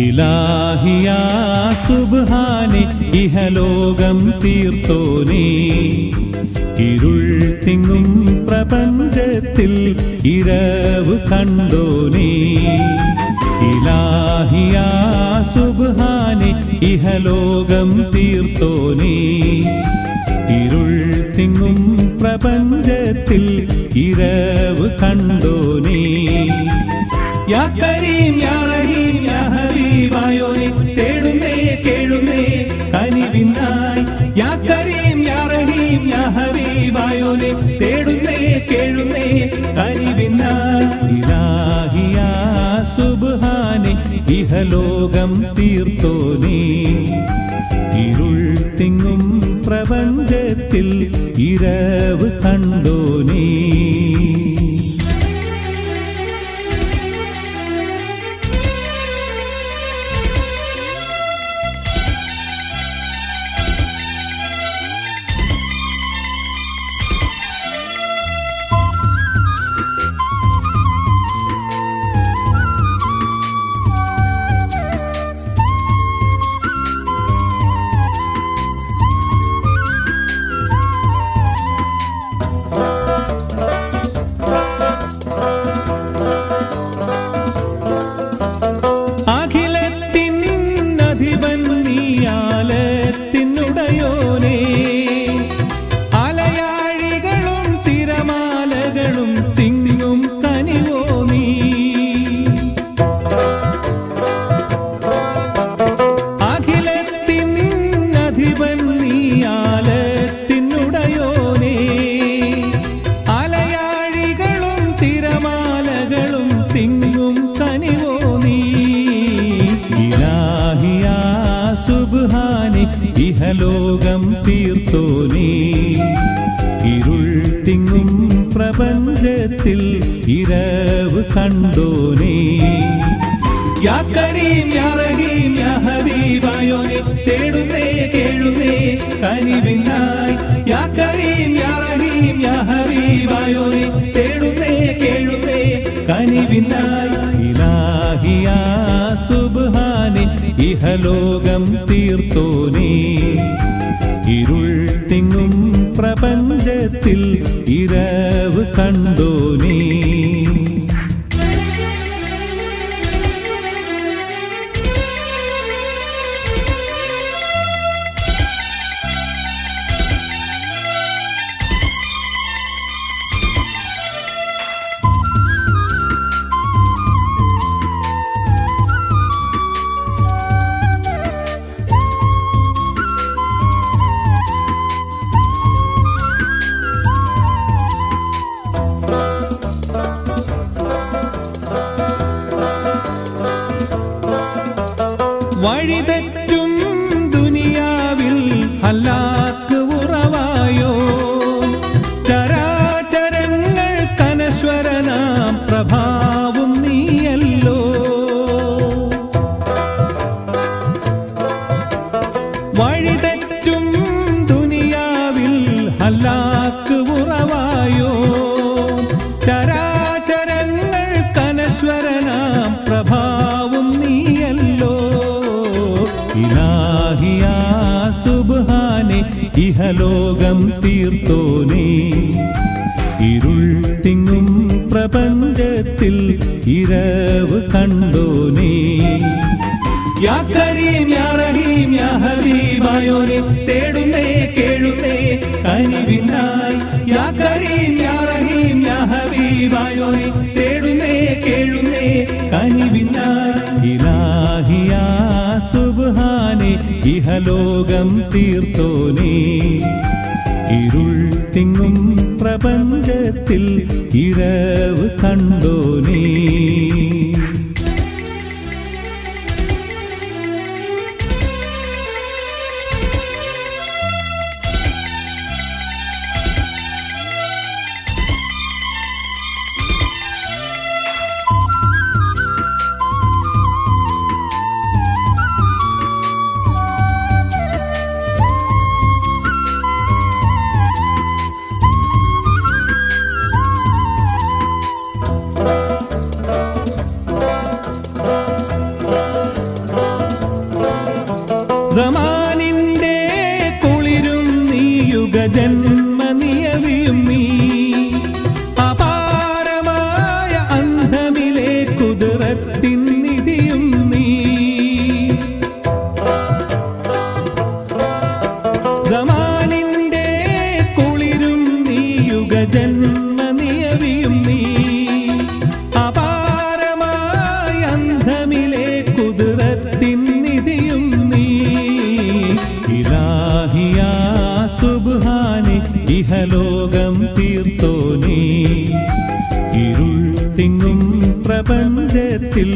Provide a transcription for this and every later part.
ഇലാഹിയാ സുബ്ഹാനെ ഇഹലോകം തീർത്തോനേ, ഇരുൾ തിങ്ങും പ്രപഞ്ചത്തിൽ ഇരവ് കണ്ടോനേ. ഇലാഹിയാ സുബ്ഹാനെ ഇഹലോകം തീർത്തോനേ, ഇരുൾ തിങ്ങും പ്രപഞ്ചത്തിൽ ഇരവ് കണ്ടോനേ. യാ കരീം യാ റഹീം യാ ഹബീബായോനെ തേടുന്നേ കേഴുന്നേ കനിവിനായി. യാ കരീം യാ റഹീം യാ ഹബീബായോനെ തേടുന്നേ കേഴുന്നേ കനിവിനായി. ഇലാഹിയാ സുബ്ഹാനെ ഇഹലോകം തീർത്തോനേ, ഇരുൾ തിങ്ങും പ്രപഞ്ചത്തിൽ ഇരവ് കണ്ടോനേ. ഇഹലോകം തീർത്തോനേ, ഇരുൾ തിങ്ങും പ്രപഞ്ചത്തിൽ ഇരവ് കണ്ടോനേ. യാ കരീം യാ റഹീം യാ ഹബീബായോനെ തേടുന്നേ കേഴുന്നേ കനിവിനായി. യാ കരീം യാ റഹീം യാ ഹബീബായോനെ തേടുന്നേ കേഴുന്നേ കനിവിനായി. ഇലാഹിയാ സുബ്ഹാനെ ഇഹലോകം തീർത്തോനേ, ഇരുൾ തിങ്ങും പ്രപഞ്ചത്തിൽ ഇരവ് കണ്ടോനേ. വഴിതെറ്റും ദുനിയാവിൽ ഹലാക്ക് ഉറവായോ, ചരാചരങ്ങൾ കനശ്വരനാം പ്രഭാവും നീയല്ലോ. വഴിതെറ്റും ദുനിയാവിൽ ഹലാക്ക് ഉറവായോ, ചരാചരങ്ങൾ കനശ്വരനാം പ്രഭാവും നീയല്ലോ. ഇലാഹിയാ സുബ്ഹാനെ ഇഹലോകം തീർത്തോനേ, ഇരുൾ തിങ്ങും പ്രപഞ്ചത്തിൽ ഇരവ് കണ്ടോനേ. യാ കരീം യാ റഹീം യാ ഹബീബായോനെ തേടുന്നേ കേഴുന്നേ കനിവിനായി. യാ കരീം യാ റഹീം യാ ഹബീബായോനെ തേടുന്നേ കേഴുന്നേ കനിവിനായി. ഇലാഹിയാ സുബ്ഹാനെ ഇഹലോകം തീർത്തോനേ, ഇരുൾ തിങ്ങും പ്രപഞ്ചത്തിൽ ഇരവ് കണ്ടോനേ. പ്രപഞ്ചത്തിൽ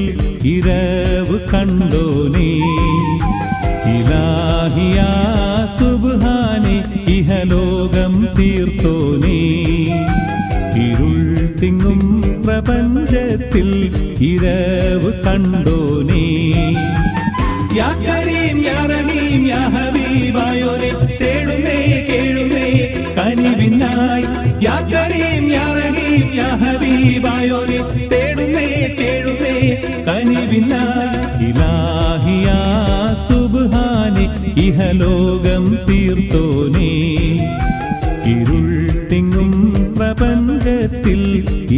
ഇരവ് കണ്ടോനേ ഇലാഹിയാ സുബ്ഹാനേ ഇഹലോകം തീർത്തോനേ ഇരുൾ തിങ്ങും പ്രപഞ്ചത്തിൽ ഇരവ് കണ്ടോനേ യാ കരീം യാ റഹീം യാ ഹബീബായോനെ തേടുന്നേ കേഴുന്നേ കനിവിനായി യാ കരീം യാ റഹീം യാ ഹബീബായോനെ തേടുന്നേ കേഴുന്നേ കനിവിനായി ഇലാഹിയാ സുബ്ഹാനേ ഇഹലോകം തീർത്തോനേ ഇരുൾ തിങ്ങും പ്രപഞ്ചത്തിൽ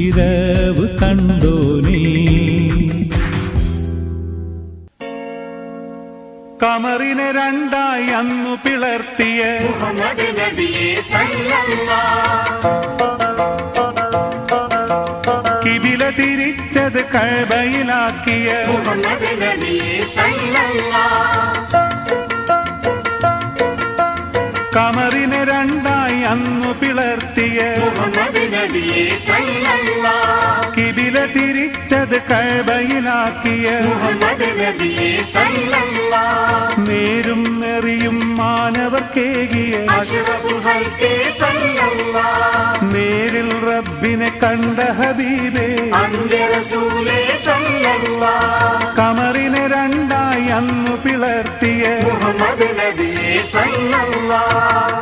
ഇരവ് കണ്ടോനേ കമറിനെ രണ്ടായി അന്നു പിളർത്തിയ മുഹമ്മദ് നബിയെ സല്ലല്ലാഹ് കിബില തിരിച്ചത് കഅബയിലാക്കിയ മുഹമ്മദ് നബിയെ സല്ലല്ലാഹ് കമറിനെ രണ്ടായി അന്നു പിളർത്തിയ മുഹമ്മദ് നബിയെ സല്ലല്ലാഹ് കിബില തിരിച്ചത് കഅബയിലാക്കിയ മുഹമ്മദ് നബിയെ സല്ലല്ലാഹ് നേരും നെറിയും മാനവർക്കേകിയ അഷ്റഫുൽ ഖൽഖി സല്ലല്ലാഹ് നേരിൽ റബ്ബിനെ കണ്ട ഹബീബേ അന്ത്യ റസൂലേ സല്ലല്ലാഹ് കമറിനെ രണ്ടായി അന്നു പിളർത്തിയ മുഹമ്മദ് നബിയെ സല്ലല്ലാഹ്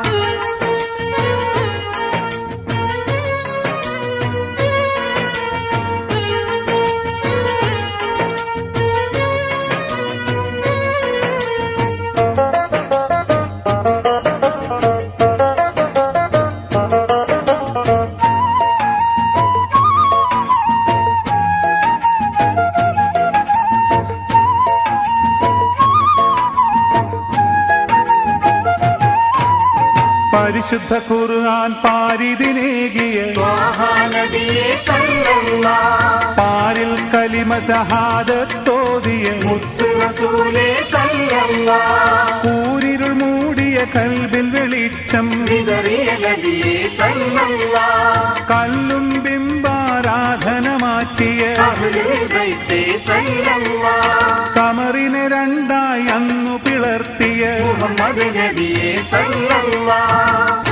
പരിശുദ്ധ ഖുർആൻ പാരിതിനേകിയ ത്വാഹ നബിയെ സല്ലല്ലാഹ് പാരിൽ കലിമ ഷഹാദത്തോതിയ മുത്ത് റസൂലേ സല്ലല്ലാഹ് കൂരിരുൾ മൂടിയ കൽബിൽ വെളിച്ചം വിതറിയ നബിയെ സല്ലല്ലാഹ് കല്ലും ബിംബാരാധന മാറ്റിയ അഹ്ലുൽ ബൈത്തെ സല്ലല്ലാഹ് കമറിനെ രണ്ടായി അന്നു പിളർത്തിയ മുഹമ്മദ് നബിയെ സല്ലല്ലാഹ്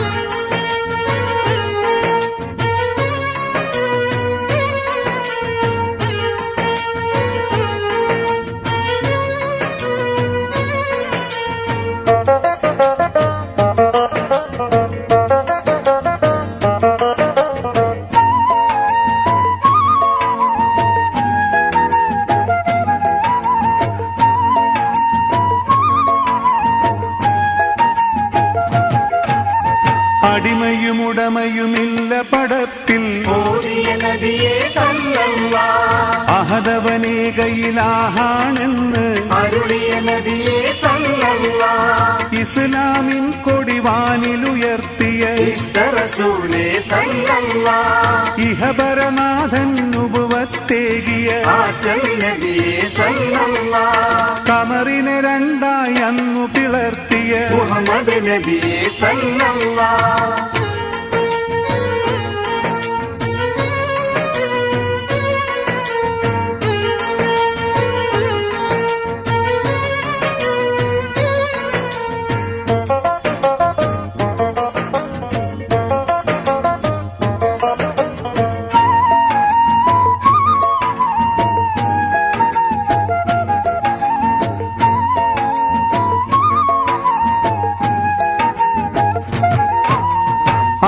അടിമയും ഉടമയുമില്ല പടപ്പിൽ ഓതിയ നബിയെ സല്ലല്ലാഹ് അഹദവനേകയിലാഹാണെന്ന് അരുളിയ നബിയെ സല്ലല്ലാഹ് ഇസ്ലാമിൻ കൊടിവാനിലുയർത്തിയ ഇഷ്ട റസൂലേ സല്ലല്ലാഹ് ഇഹപരനാഥൻ നുബുവത്തേകിയ ആറ്റൽ നബിയെ സല്ലല്ലാഹ് കമറിനെ രണ്ടായി അന്നു പിളർത്തിയ മുഹമ്മദ് നബിയെ സല്ലല്ലാഹ്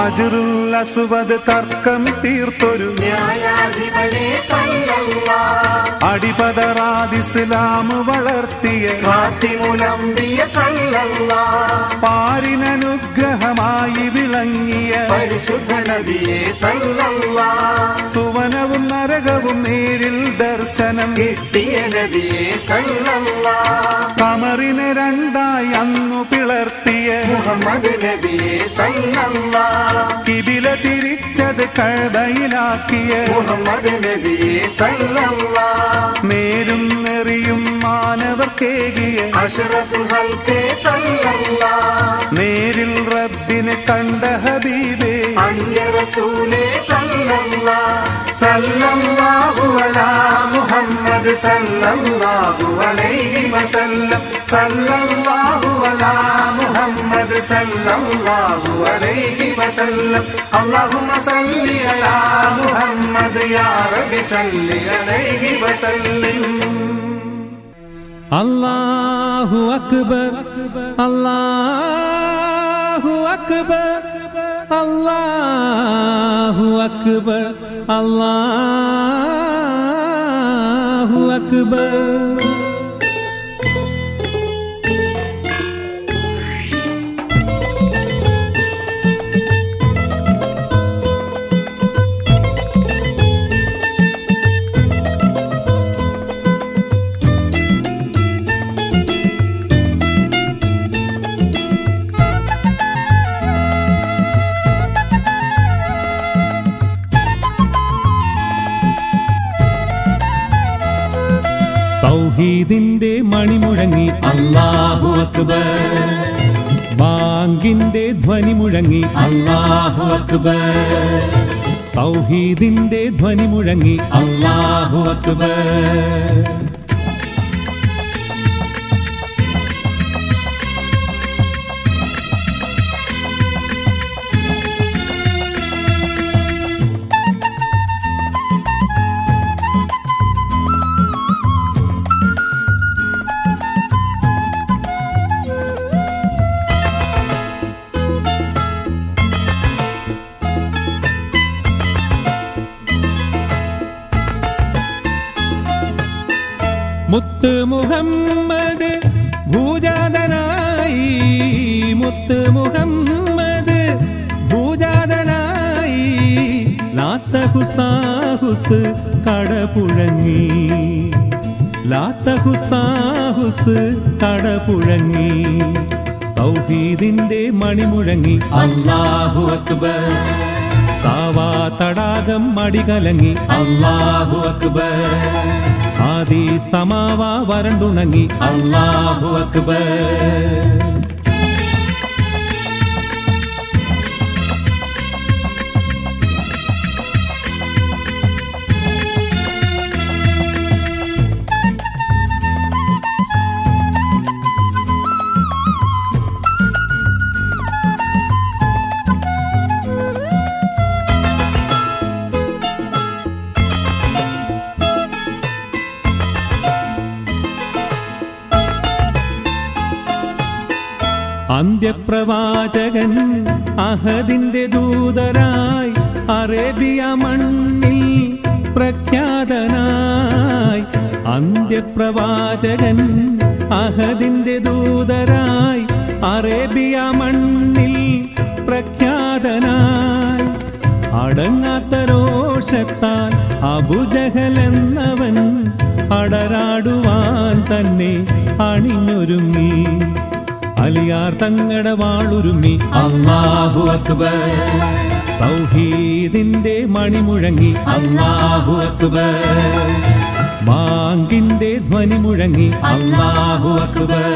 അജ്റുൽ അസ്വദ് തർക്കം തീർത്തൊരു ന്യായാധിപനെ സല്ലല്ലാഹ് അടിപതറാദിസ്ലാം വളർത്തിയ ഫാത്തിമുലംബിയ സല്ലല്ലാഹ് പാരിനനുഗ്രഹമായി വിളങ്ങിയ പരിശുദ്ധ നബിയെ സല്ലല്ലാഹ് സുവനവും നരകവും നേരിൽ ദർശനം കിട്ടിയ നബിയെ സല്ലല്ലാഹ് കമറിനെ രണ്ടായി അന്നു പിളർത്തിയ മുഹമ്മദ് നബിയെ സല്ലല്ലാഹ് കിബില തിരിച്ചത് കഅബയിലാക്കിയ മുഹമ്മദ് നബിയെ സല്ലല്ലാഹ് നേരും നെറിയും മാനവർക്കേ ഏകിയ അഷ്റഫുൽ ഖൽഖേ സല്ലല്ലാഹ് നേരിൽ റബ്ബിനെ കണ്ട ഹബീബേ അന്യ റസൂലേ സല്ലല്ലാഹ് സല്ലല്ലാഹു അലാ മുഹമ്മദ് സല്ലല്ലാഹു അലൈഹി വസല്ലം സല്ലല്ലാഹു അലാ മുഹമ്മദ് സല്ലല്ലാഹു അലൈഹി വസല്ലം അല്ലാഹുമ്മ സല്ലി അലാ മുഹമ്മദ് യാ റബ്ബി സല്ലി അലൈഹി വസല്ലം. അല്ലാഹു അക്ബർ അല്ലാഹു അക്ബർ അല്ലാഹു അക്ബർ അല്ലാഹു അക്ബർ. തൗഹീദിന്റെ മണിമുഴങ്ങി അല്ലാഹു അക്ബർ, ബാങ്കിന്റെ ധ്വനി മുഴങ്ങി അല്ലാഹു അക്ബർ, തൗഹീദിന്റെ ധ്വനി മുഴങ്ങി അല്ലാഹു അക്ബർ. മുത്ത് മുഹമ്മദ് ഭൂജാതനായി, മുത്ത് മുഹമ്മദ് ഭൂജാതനായി, ലാത്ത ഹുസാഹുസ് കടപുഴങ്ങി, ലാത്ത ഹുസാഹുസ് കടപുഴങ്ങി, തൗഹീദിന്റെ മണിമുഴങ്ങി അല്ലാഹു അക്ബർ, സാവാ തടാകം മടികലങ്ങി അല്ലാഹു അക്ബർ, ആദി സമാവ വരണ്ടുണങ്ങി അല്ലാഹു അക്ബർ. അന്ത്യപ്രവാചകൻ അഹദിന്റെ ദൂതരായി അറേബ്യ മണ്ണിൽ പ്രഖ്യാതനായി, അന്ത്യപ്രവാചകൻ അഹദിന്റെ ദൂതരായി അറേബ്യ മണ്ണിൽ പ്രഖ്യാതനായി, അടങ്ങാത്ത രോഷത്താൽ അബൂജഹൽ എന്നവൻ അടരാടുവാൻ തന്നെ അണിഞ്ഞൊരുങ്ങി, അലിയാർ തങ്ങട വാളുരുമി അല്ലാഹു അക്ബർ, തൗഹീദിന്റെ മണിമുഴങ്ങി അല്ലാഹു അക്ബർ, ബാങ്കിന്റെ ധ്വനി മുഴങ്ങി അല്ലാഹു അക്ബർ.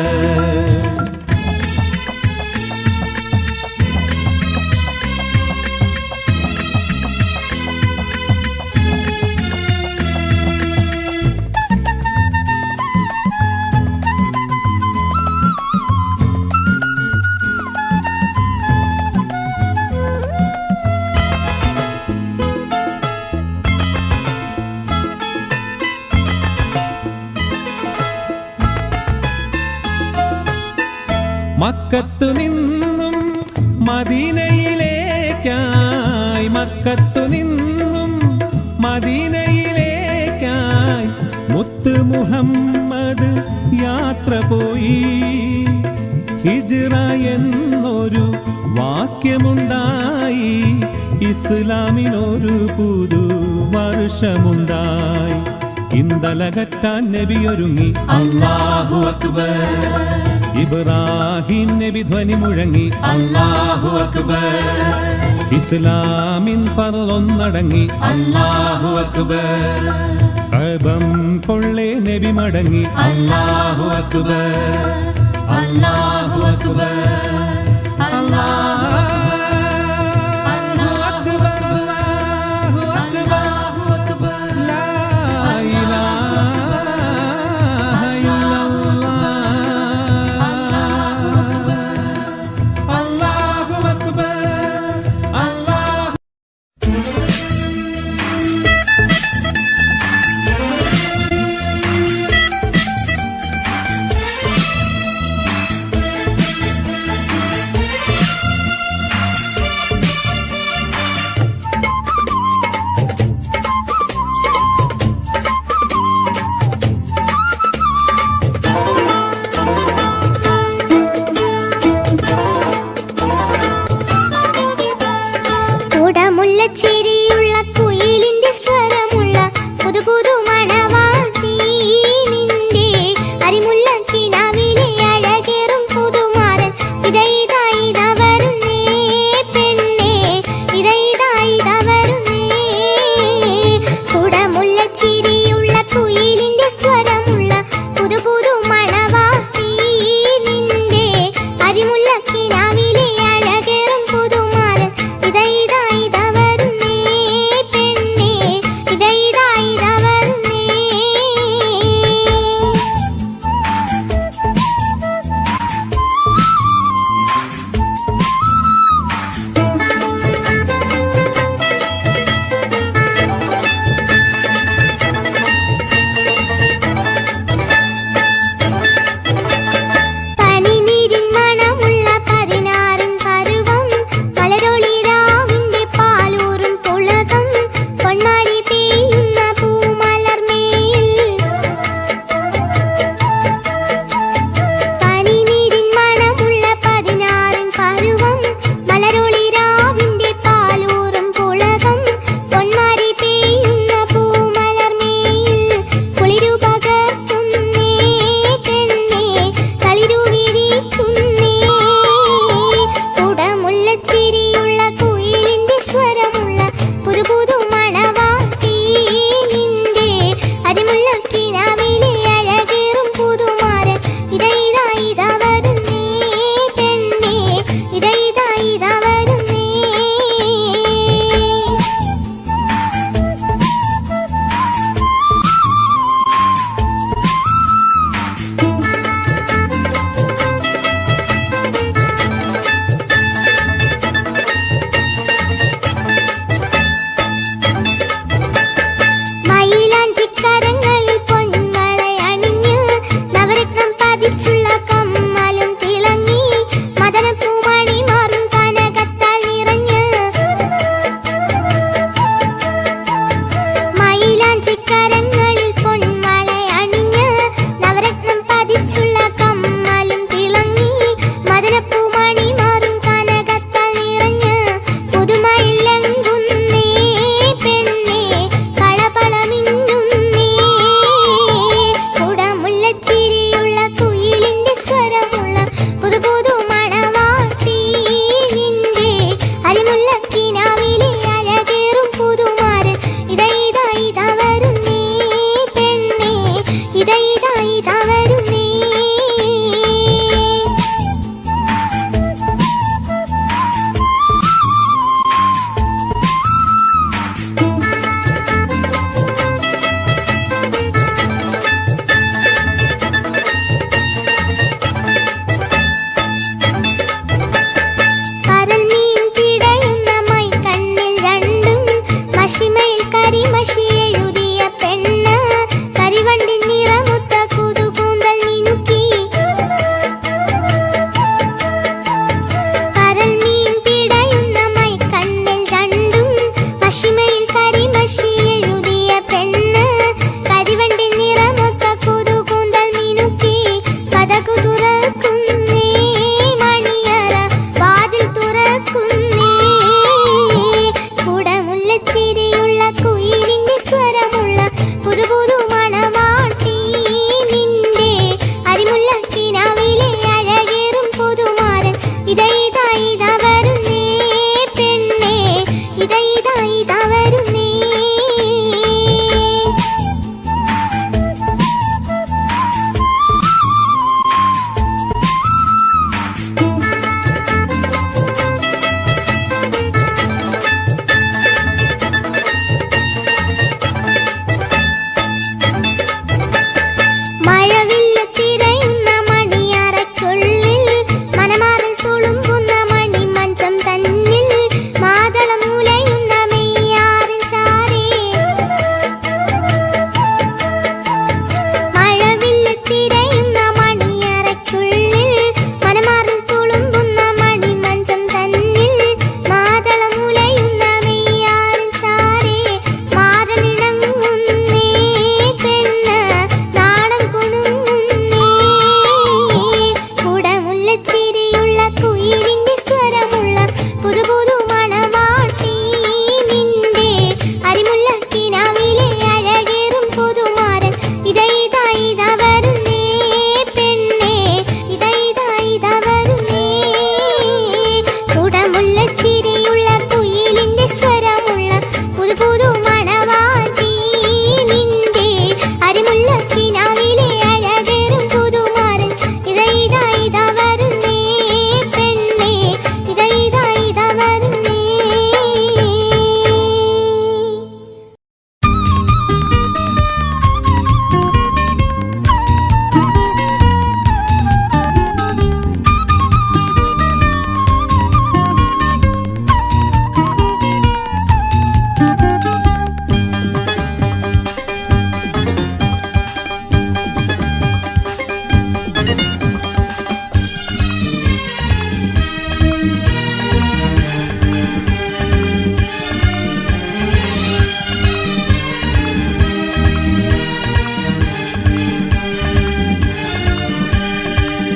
മക്കത്തു നിന്നും മദീനയിലേക്കായി, മക്കത്തു നിന്നും മദീനയിലേക്കായി മുത്ത് മുഹമ്മദ് യാത്ര പോയി, ഹിജ്റ എന്നൊരു വാക്യമുണ്ടായി, ഇസ്ലാമിനൊരു പുതു വർഷമുണ്ടായി, ഇന്തലകറ്റാൻ നബിയൊരുങ്ങി അല്ലാഹു അക്ബർ, ഇബ്രാഹിം നബി ധ്വനി മുഴങ്ങി അല്ലാഹു അക്ബർ, ഇസ്ലാമിൻ ഫർളൊന്നടങ്ങി, അല്ലാഹു അക്ബർ. കഅബം കൊള്ളേ നബി മടങ്ങി അല്ലാഹു അക്ബർ അല്ലാഹു അക്ബർ അല്ലാഹു അക്ബർ അല്ലാഹു അക്ബർ ലാ ഇലാഹ ഇല്ലല്ലാഹ് അല്ലാഹു അക്ബർ അല്ലാഹു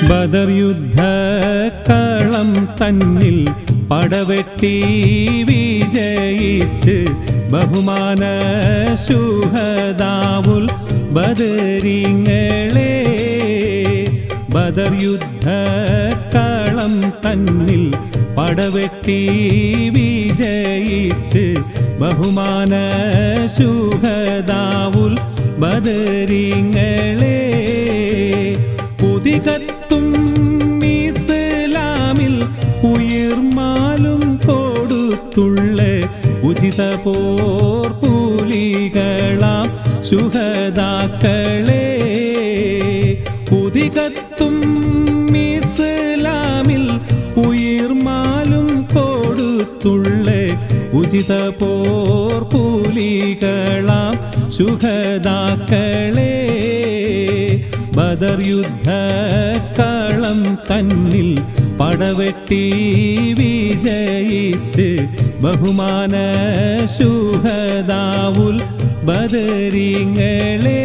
ബദർ യുദ്ധക്കളം തന്നിൽ പടവെട്ടി വിജയിച്ച് ബഹുമാന ശുഹദാവുൽ ബദരിങ്ങളെ. ബദർ യുദ്ധക്കളം തന്നിൽ പടവെട്ടി വിജയിച്ച് ബഹുമാന ശുഹദാവുൽ ബദരിങ്ങളെ. പുതികത്തും ഇസ്ലാമിൽ ഉയിർമാലും കൊടുത്തുള്ള ഉചിത പോർ പുലികളാം ശുഹദാക്കളെ. പുതികത്തും ഇസ്ലാമിൽ ഉയിർമാലും കൊടുത്തുള്ള ഉചിത പോർ പുലികളാം ശുഹദാക്കളെ. ബദർ യുദ്ധക്കളം തന്നിൽ പടവെട്ടി വിജയിച്ച് ബഹുമാന ശുഹദാവുൽ ബദരിങ്ങളെ.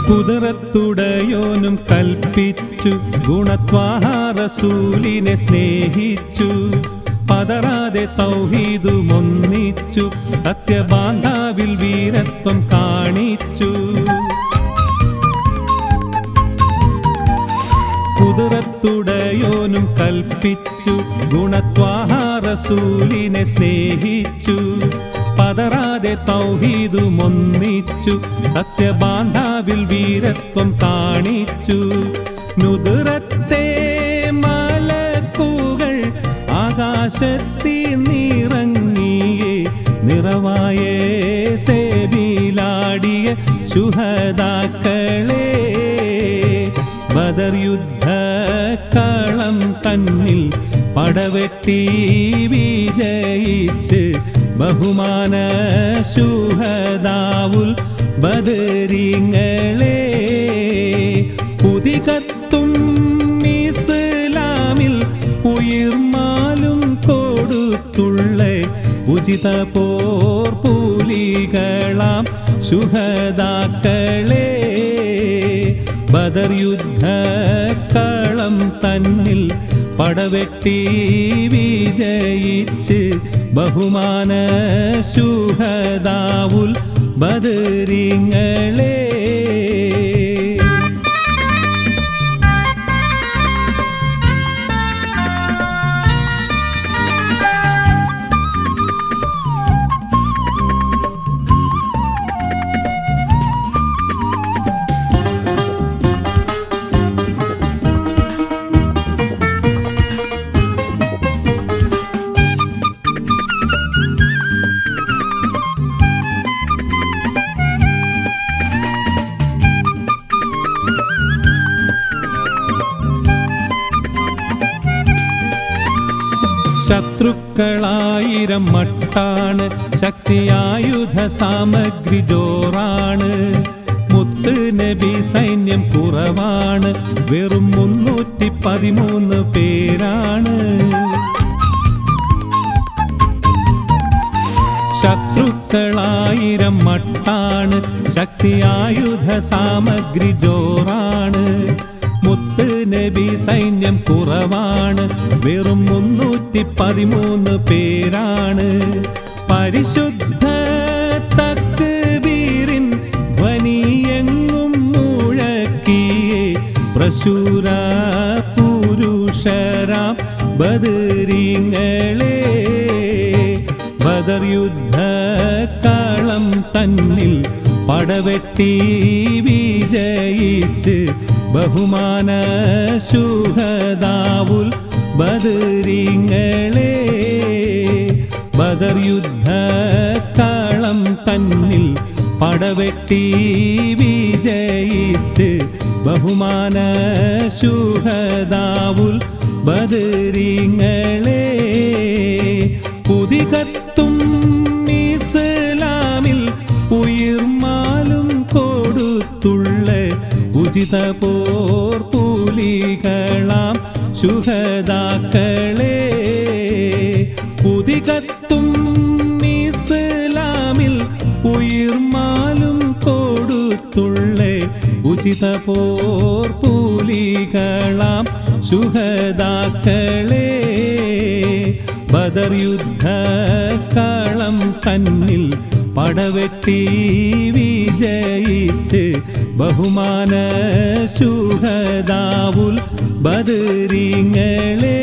കുതിരത്തുടയോനും കൽപ്പിച്ചു ഗുണത്വാഹ റസൂലിനെ സ്നേഹിച്ചു. പതറാതെ തൗഹീദുമൊന്നിച്ചു സത്യബാന്ധാവിൽ വീരത്വം കാണിച്ചു. കുതിരത്തുടയോനും കൽപ്പിച്ചു ഗുണത്വാഹ റസൂലിനെ സ്നേഹിച്ചു. പതറാതെ തൗഹീദുമൊന്നിച്ചു സത്യബാന്ധാവിൽ വീരത്വം കാണിച്ചു. നുദുറത്തെ മലക്കുകൾ ആകാശത്തി നിറങ്ങിയേ നിറവായ സേബിലാടിയ ശുഹദാക്കളെ. ബദർ യുദ്ധക്കളം തന്നിൽ പടവെട്ടി വിജയിച്ച് ബഹുമാന ശുഹദാവുൽ ബദരിങ്ങളെ. പുതികത്തും ഇസ്ലാമിൽ ഉയിർമാലും കൊടുത്തുള്ള ഉചിത പോർ പുലികളാം ശുഹദാക്കളെ. ബദർ യുദ്ധക്കളം തന്നിൽ പടവെട്ടി വിജയിച്ച് ബഹുമാന ശുഹദാവുൽ ബദരിങ്ങളെ. ശത്രുക്കളായിരം മട്ടാണ് ശക്തിയായുധ സാമഗ്രി ജോറാണ്. മുത്ത് നബി സൈന്യം കുറവാണ് വെറും 313 പേരാണ്. ശത്രുക്കളായിരം മട്ടാണ് ശക്തിയായുധ സാമഗ്രി ജോറാണ്. മുത്ത് നബി സൈന്യം കുറവാണ് വെറും 313 പേരാണ്. പരിശുദ്ധ തക്ബീറിൻ ധ്വനിയെങ്ങും മുഴക്കിയേ പ്രശൂര പുരുഷരാം ബദരിങ്ങളെ. ബദർ യുദ്ധക്കളം തന്നിൽ പടവെട്ടി വിജയിച്ച് ബഹുമാന ശുഹദാവുൽ ബദരിങ്ങളെ. ബദർ യുദ്ധക്കളം തന്നിൽ പടവെട്ടി വിജയിച്ച് ബഹുമാന ശുഹദാവുൽ ബദരീങ്ങളെ പുതികത്തും ഇസ്ലാമിൽ ഉയിർമാലും കൊടുത്തുള്ള ഉചിത പോർ പുലികളാം ശുഹദാക്കളെ പുതികത്തും ഇസ്ലാമിൽ ഉയിർമാലും കൊടുത്തുള്ള ഉചിത പോർ പുലികളാം ശുഹദാക്കളെ ബദർ യുദ്ധക്കളം തന്നിൽ പടവെട്ടി വിജയിച്ച് ബഹുമാന ശുഹദാവുൽ ബദരീങ്ങളെ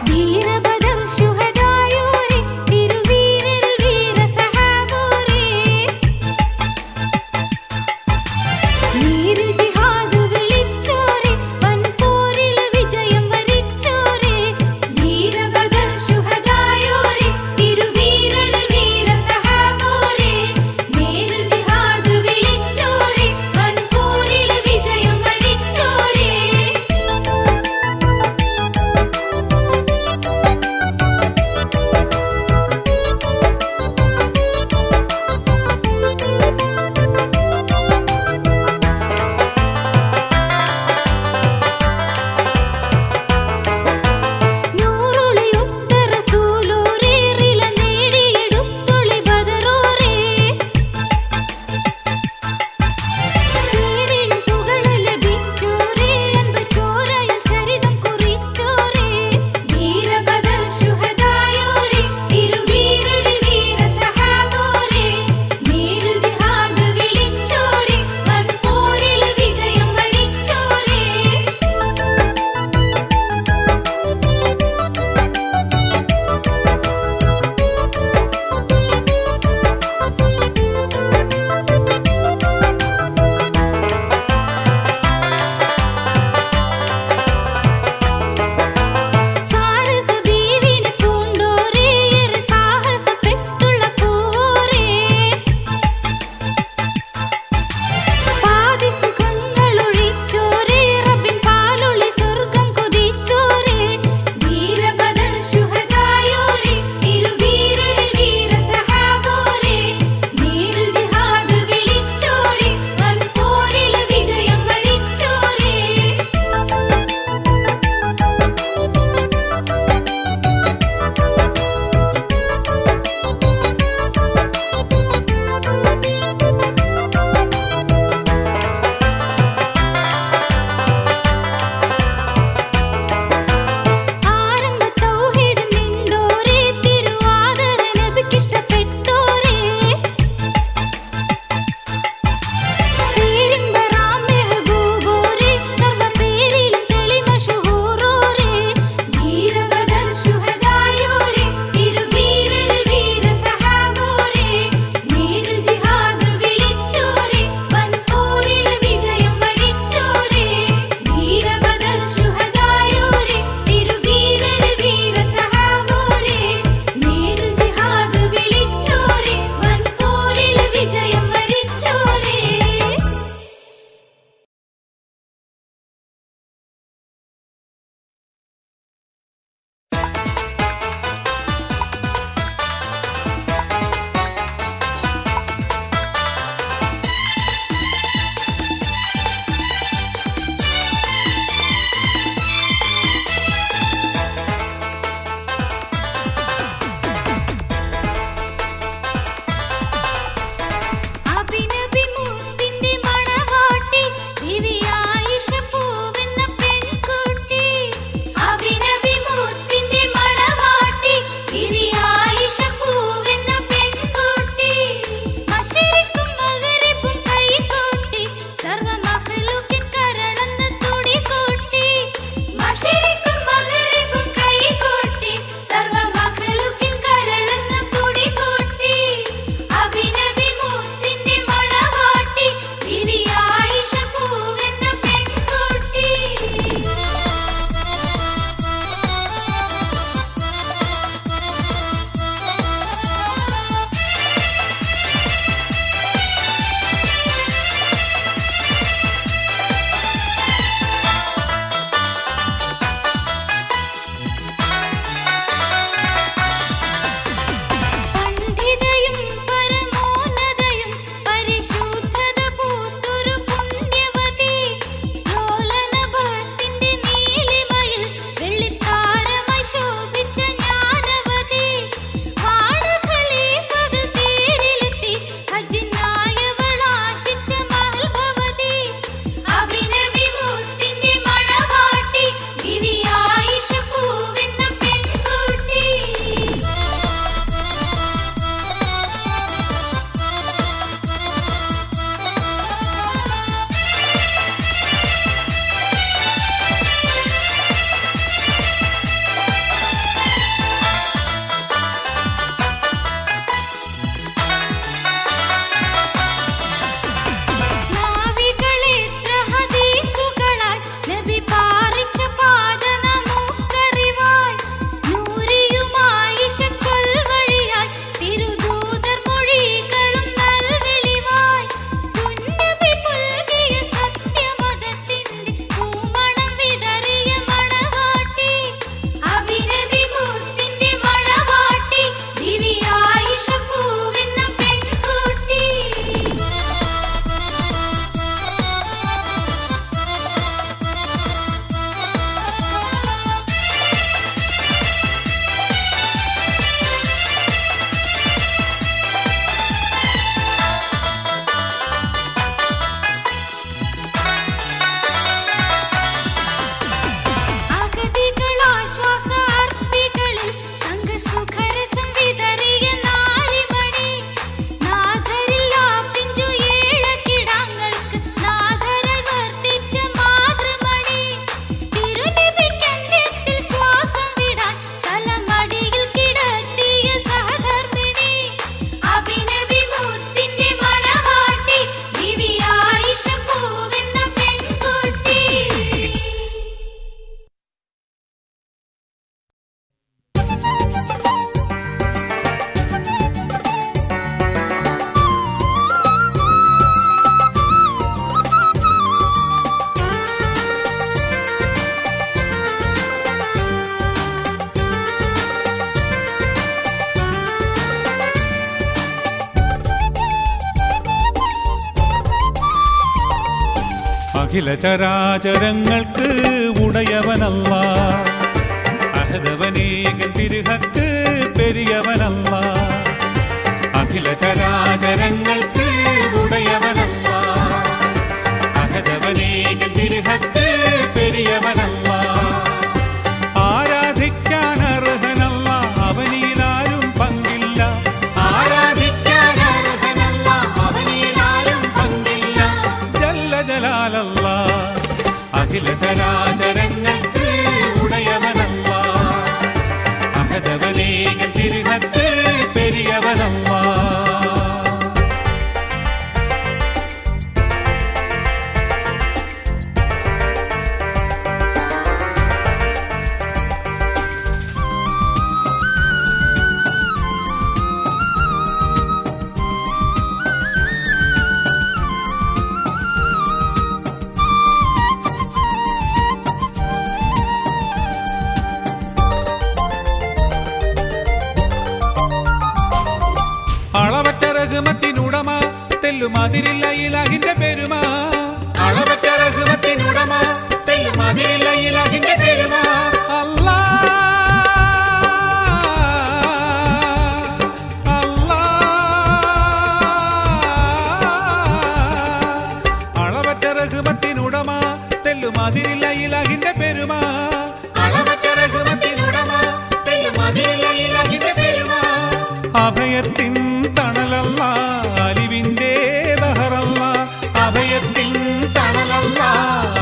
ധീരബദർ ശുഹദായോരെ അഖില ചരാചരങ്ങൾക്ക് ഉടയവനല്ല, അഹദവനേകൻ തിരുഹക്ക് പെരിയവനല്ല. അഖില ചരാചരങ്ങൾക്ക് ഉടയവനല്ല, അഹദവനേകൻ തിരുഹക്ക് പെരിയവനല്ല. ആരാധിക്കാൻ അർഹനല്ല, അവനിലാരും പങ്കില്ല. ആരാധിക്കാൻ അർഹനല്ല, അവനിലാരും പങ്കില്ല. ജല്ല ജലാലല്ല, അഖില ചരാചരങ്ങൾക്ക് ഉടയവനല്ല, അഹദവനേകൻ തിരുഹക്ക് പെരിയവനല്ല. അളവറ്റ റഹ്മത്തിനുടമ തെല്ലുമതിരില്ല ഇലാഹിന്റെ പെരുമ. അളവറ്റ റഹ്മത്തിനുടമ തെല്ലുമതിരില്ല ഇലാഹിന്റെ പെരുമ. അല്ലാ അല്ലാ അളവറ്റ റഹ്മത്തിനുടമ തെല്ലുമതിരില്ല ഇലാഹിന്റെ പെരുമ. അളവറ്റ റഹ്മത്തിനുടമ തെല്ലുമതിരില്ല ഇലാഹിന്റെ പെരുമ. അഭയത്തിൻ തണലല്ല, അലിവിന്റെ ബഹറല്ല. അഭയത്തിൻ തണലല്ല,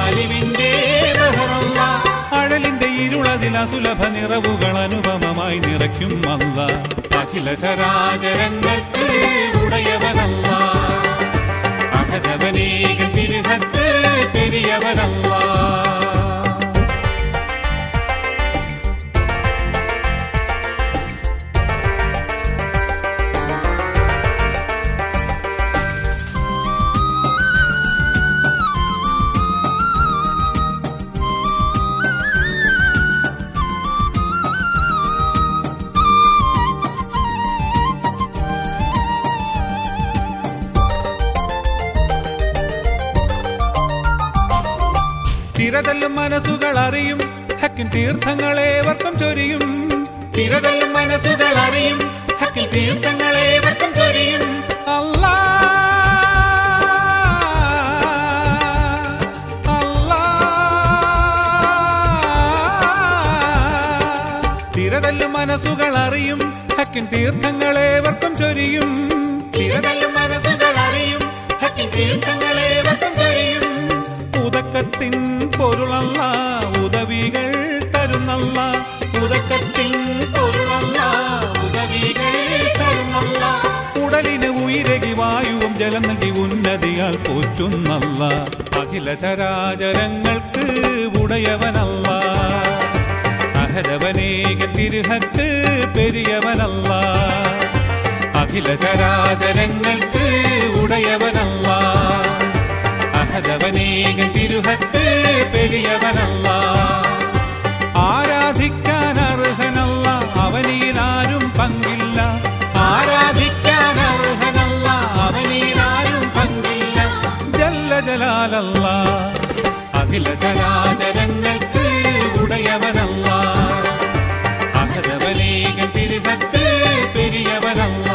അലിവിന്റെ ബഹറല്ല. അഴലിന്റെ ഇരുളതിൽ അസുലഭ നിറവുകൾ അനുപമമായി നിറയ്ക്കും അല്ല. അഖില ചരാചരങ്ങൾക്ക് ഉടയവനല്ല, അഹദവനേകൻ തിരുഹക്ക് പെരിയവനല്ല. തിരതല്ലും മനസ്സുകൾ അറിയും, ഹക്കിൻ തീർത്ഥങ്ങളേവർക്കും ചൊരിയും. തിരതല്ലും മനസ്സുകൾ അറിയും, ഹക്കിൻ തീർത്ഥങ്ങളേവർക്കും ചൊരിയും. അല്ലാ അല്ലാ തിരതല്ലും മനസ്സുകൾ അറിയും, ഹക്കിൻ തീർത്ഥങ്ങളേവർക്കും ചൊരിയും. തിരതല്ലും മനസ്സുകൾ അറിയും, ഹക്കിൻ തീർത്ഥങ്ങളേവർക്കും ചൊരിയും. ഉദക്കത്തിൻ പൊരുളല്ല, ഉദവികൾ തരുന്നല്ല. ഉദക്കത്തിൻ പൊരുളല്ല, ഉദവികൾ തരുന്നല്ല. ഉടലിന് ഉയരകി വായുവും ജലം നൽകി ഉന്നതിയാൽ പോറ്റുന്നല്ല. അഖില ചരാചരങ്ങൾക്ക് ഉടയവനല്ല, അഹദവനേകൻ തിരുഹക്ക് പെരിയവനല്ല. അഖില ചരാചരങ്ങൾക്ക് ഉടയവനല്ല, അഹദവനേകൻ തിരുഹക്ക് പെരിയവനല്ല. ആരാധിക്കാൻ അർഹനല്ല, അവനിലാരും പങ്കില്ല. ആരാധിക്കാൻ അർഹനല്ല, അവനിലാരും പങ്കില്ല. ജല്ല ജലാലല്ല, അഖില ചരാചരങ്ങൾക്ക് ഉടയവനല്ല, അഹദവനേകൻ തിരുഹക്ക് പെരിയവനല്ല.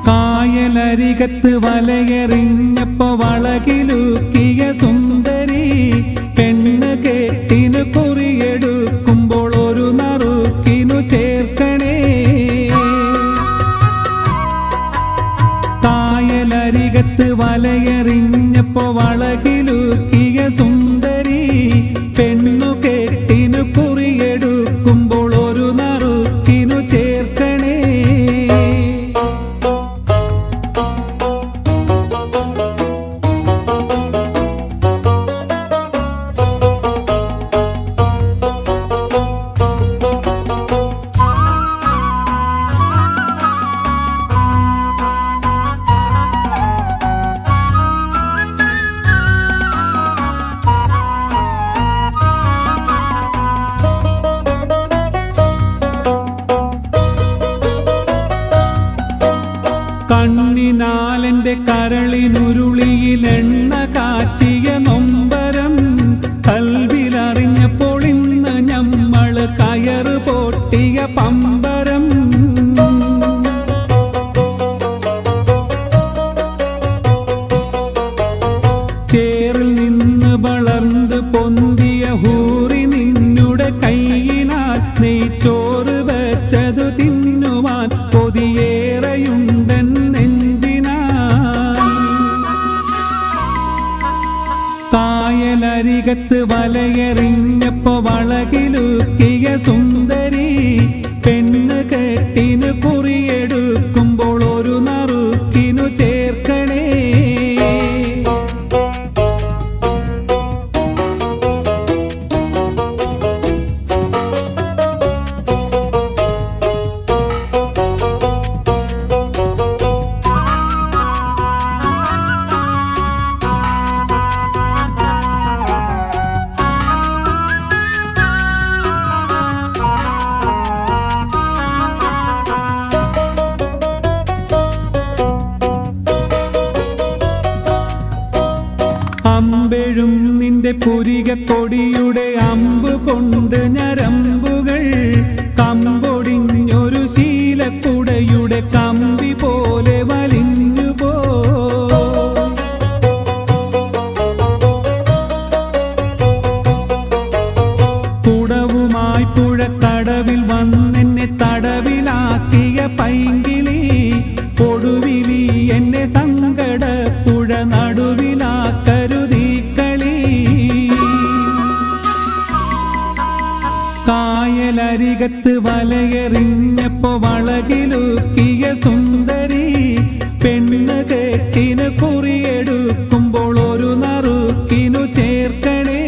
കായലരികത്ത് വലയെറിഞ്ഞപ്പോ വളകിലുക്കിയ സുന്ദരി പെണ്ണ് കേട്ടിനു കുറിയെടുക്കുമ്പോൾ ഒരു നറുക്കിനു ചേർക്കണേ. കായലരികത്ത് വലയെറിഞ്ഞപ്പോ വളകിലുക്കിയ സുന്ദരി പെണ്ണു കേട്ടിനു കുറിയെടുക്കുമ്പോൾ ഒരു നറുക്കിനു ചേർക്കണേ. കണ്ണിനാലെന്റെ കരളിനുരുളിയിൽ എണ്ണ കാച്ചിയ നൊമ്പരം കൽവിലറിഞ്ഞപ്പോൾ ഇന്ന് ഞമ്മള് കയറ് പൊട്ടിയ പമ്പരം. ചേറിൽ നിന്ന് വളർന്ന് പൊന്തിയ ഹൂറി നിന്നുടെ കൈയിനാൽ നെയ്ച്ചോറ് വെച്ചതു തിന്നുവാൻ കൊതിയേറെയുണ്ടൻ നെഞ്ചിനാൽ. കായലരികത്ത് വലയെറിഞ്ഞപ്പോ വളകിലുക്കിയ സുന്ദരി പെണ്ണ് കെട്ടിനു കുറിയെടുക്കുമ്പോൾ ഒരു നറുക്കിനു ചേർക്കണേ. അമ്പെഴും നിന്റെ പുരികക്കൊടിയുടെ അമ്പ് കൊണ്ട് ഞരമ്പുകൾ കമ്പൊടിഞ്ഞൊരു ശീലക്കുടയുടെ കമ്പി പോലെ വലിഞ്ഞുപോ. കുടവുമായി പുഴക്കടവിൽ വന്നെന്നെ തടവിലാക്കിയ പൈങ്കിളി കൊടുവിലി എന്നെ സങ്കട പുഴ നടുവിലാക്കരുതീക്കളി. കായലരികത്ത് വലയെറിഞ്ഞപ്പോ വളകിലുക്കിയ സുന്ദരി പെണ്ണ് കെട്ടിന് കുറിയെടുക്കുമ്പോൾ ഒരു നറുക്കിനു ചേർക്കണേ.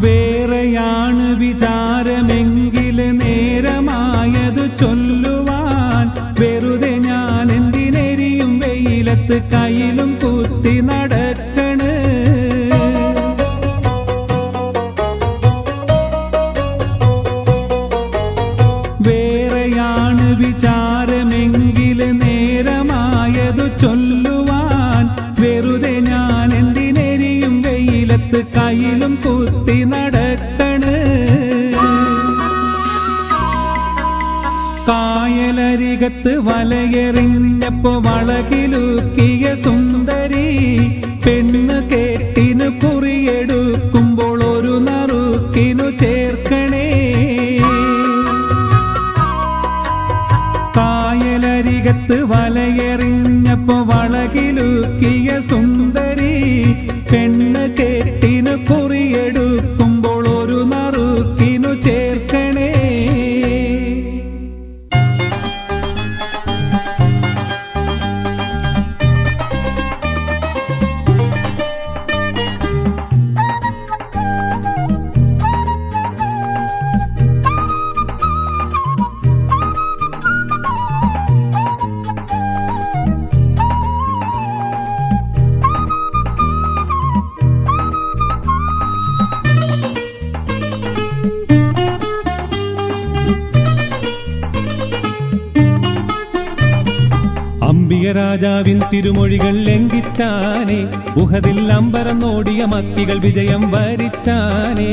വേറെയാണ് വിചാരമെങ്കില് നേരമായത് ചൊല്ലുവാൻ. വെറുതെ ഞാൻ എന്തിനെരിയും വെയിലത്ത് കയ്യിലും കുത്തി നടക്കണ്. വേറെയാണ് വിചാരമെങ്കില് നേരമായത് ചൊല്ലുവാൻ. വെറുതെ ഞാൻ എന്തിനെരിയും വെയിലത്ത് കയ്യിലും കുത്തി നടക്കണ്. കായലരികത്ത് വലയെറിഞ്ഞപ്പോ വളകിലുക്കിയ സുന്ദരി പെണ്ണ് കെട്ടിനു കുറിയെടുക്കുമ്പോൾ ഒരു നറുക്കിനു ചേർക്കണേ. കായലരികത്ത് വലയെറിഞ്ഞപ്പോ വളകിലുക്കിയ സുന്ദരി പെണ്ണ് കെട്ടിനു കുറിയെടുക്കുമ്പോൾ ഒരു നറുക്കിനു ചേർക്കണേ. രാജാവിൻ തിരുമൊഴികൾ ലംഘിച്ചാനേ, ഉഹദിൽ അമ്പരന്നോടിയ മക്കികൾ വിജയം വരിച്ചാനേ.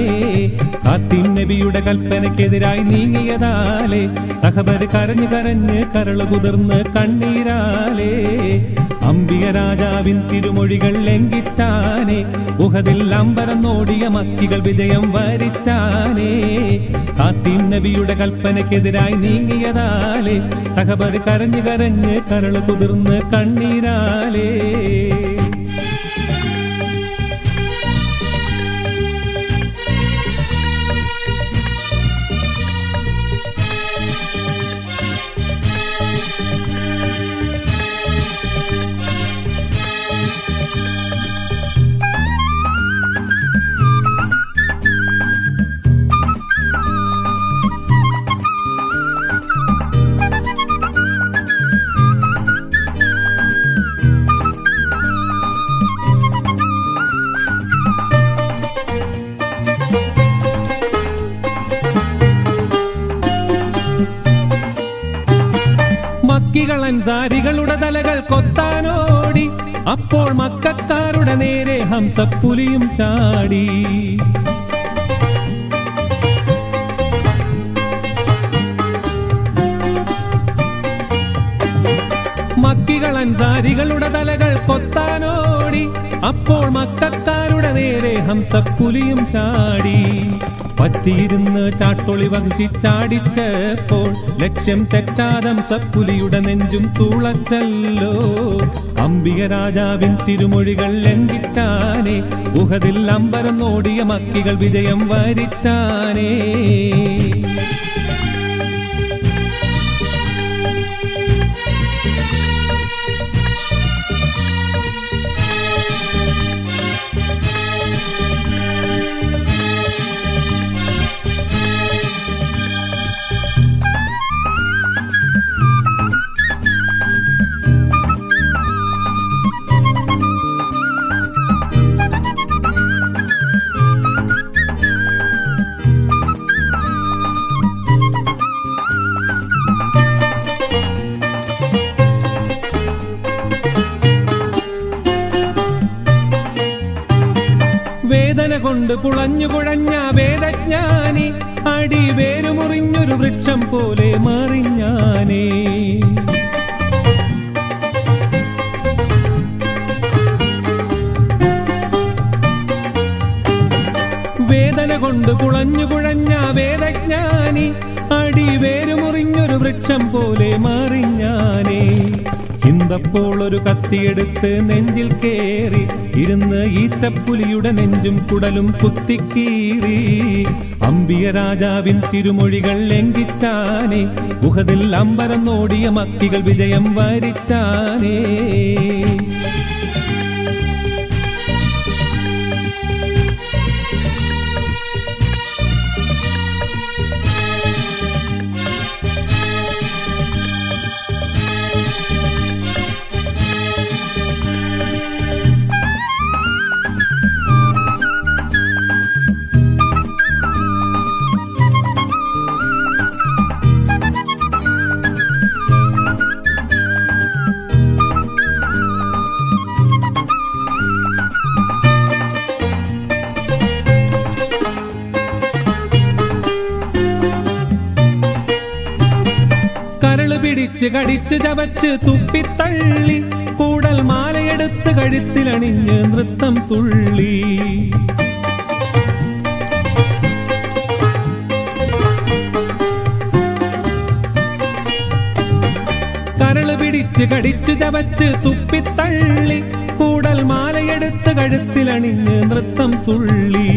കാത്തിൻ നബിയുടെ കൽപ്പനയ്ക്കെതിരായി നീങ്ങിയതാലേ, സഹബര് കരഞ്ഞു കരഞ്ഞ് കരളു കുതിർന്ന് കണ്ണീരാലേ. അംബിക രാജാവിൻ തിരുമൊഴികൾ ലംഘിച്ചാനേ, ഉഹദിൽ അമ്പരന്നോടിയ മക്കികൾ വിജയം വരിച്ചാനേ. കാത്തിൻ നബിയുടെ കൽപ്പനയ്ക്കെതിരായി നീങ്ങിയതാലേ, സഹബര് കരഞ്ഞു കരഞ്ഞ് കരളു കുതിർന്ന് കണ്ണീരാലേ. മക്കികൾ അൻസാരികളുടെ തലകൾ കൊത്താനോടി, അപ്പോൾ മക്കക്കാരുടെ നേരെ ഹംസപ്പുലിയും ചാടി. മക്കികൾ അൻസാരികളുടെ തലകൾ കൊത്താനോടി, അപ്പോൾ മക്കക്കാരുടെ നേരെ ഹംസപ്പുലിയും ചാടി. പറ്റിയിരുന്ന് ചാട്ടൊളി വഹിച്ച് ചാടിച്ചപ്പോൾ ലക്ഷ്യം തെറ്റാതെ ഹംസപ്പുലിയുടെ നെഞ്ചും തുളച്ചല്ലോ. അംബിക രാജാവിൻ തിരുമൊഴികൾ ലംഘിച്ചാനേ, ഉഹദിൽ അമ്പരം നോടിയ മക്കികൾ വിജയം വരിച്ചാനേ. വേദന കൊണ്ട് പുളഞ്ഞു കുഴഞ്ഞ വേദജ്ഞാനി, അടി വേരുമുറിഞ്ഞൊരു വൃക്ഷം പോലെ മറിഞ്ഞാനേ. വേദന കൊണ്ട് പുളഞ്ഞു കുഴഞ്ഞ വേദജ്ഞാനി, അടി വേരുമുറിഞ്ഞൊരു വൃക്ഷം പോലെ മറിഞ്ഞാനേ. ഹിന്ദപ്പോൾ ഒരു കത്തിയെടുത്ത് നെഞ്ചിൽ കേറി ഇരുന്ന് ഈറ്റപ്പുലിയുടെ നെഞ്ചും കുടലും കുത്തിക്കീറി. അംബിക രാജാവിൻ തിരുമൊഴികൾ ലംഘിച്ചാനേ, ഉഹദിൽ അമ്പരം നോടിയ മക്കികൾ വിജയം വരിച്ചാനേ. കരള് പിടിച്ച് കടിച്ച് ചവച്ച് തുപ്പിത്തള്ളി, കൂടൽ മാലയെടുത്ത് കഴുത്തിലണിഞ്ഞ് നൃത്തം തുള്ളി. കരള് പിടിച്ച് കടിച്ചു ചവച്ച് തുപ്പിത്തള്ളി, കൂടൽ മാലയെടുത്ത് കഴുത്തിലണിഞ്ഞ് നൃത്തം തുള്ളി.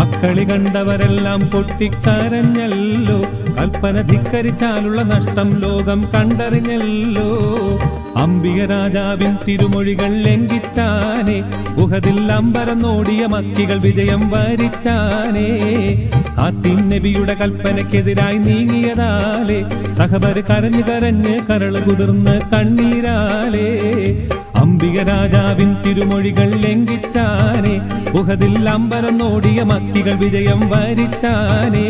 അക്കളി കണ്ടവരെല്ലാം പൊട്ടിക്കരഞ്ഞല്ലോ, കൽപ്പന ധിക്കരിച്ചാലുള്ള നഷ്ടം ലോകം കണ്ടറിഞ്ഞല്ലോ. അംബിക രാജാവിൻ തിരുമൊഴികൾ ലംഘിച്ചാനേ, ഉഹദിൽ അമ്പരം നോടിയ മക്കികൾ വിജയം വരിച്ചാനേ. കാത്തിൻ നബിയുടെ കൽപ്പനയ്ക്കെതിരായി നീങ്ങിയതാലേ, സഹബർ കരഞ്ഞു കരഞ്ഞ് കരള് കുതിർന്ന് കണ്ണീരാലേ. അംബിക രാജാവിൻ തിരുമൊഴികൾ ലംഘിച്ചാനേ, ഉഹദിൽ അമ്പരം നോടിയ മക്കികൾ വിജയം വരിച്ചാനേ.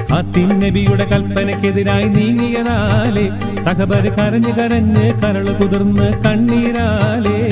കാത്തിൻ നബിയുടെ കൽപ്പനയ്ക്കെതിരായി നീങ്ങിയതാലേ, സഹബർ കരഞ്ഞു കരഞ്ഞ് കരള് കുതിർന്ന് കണ്ണീരാലേ.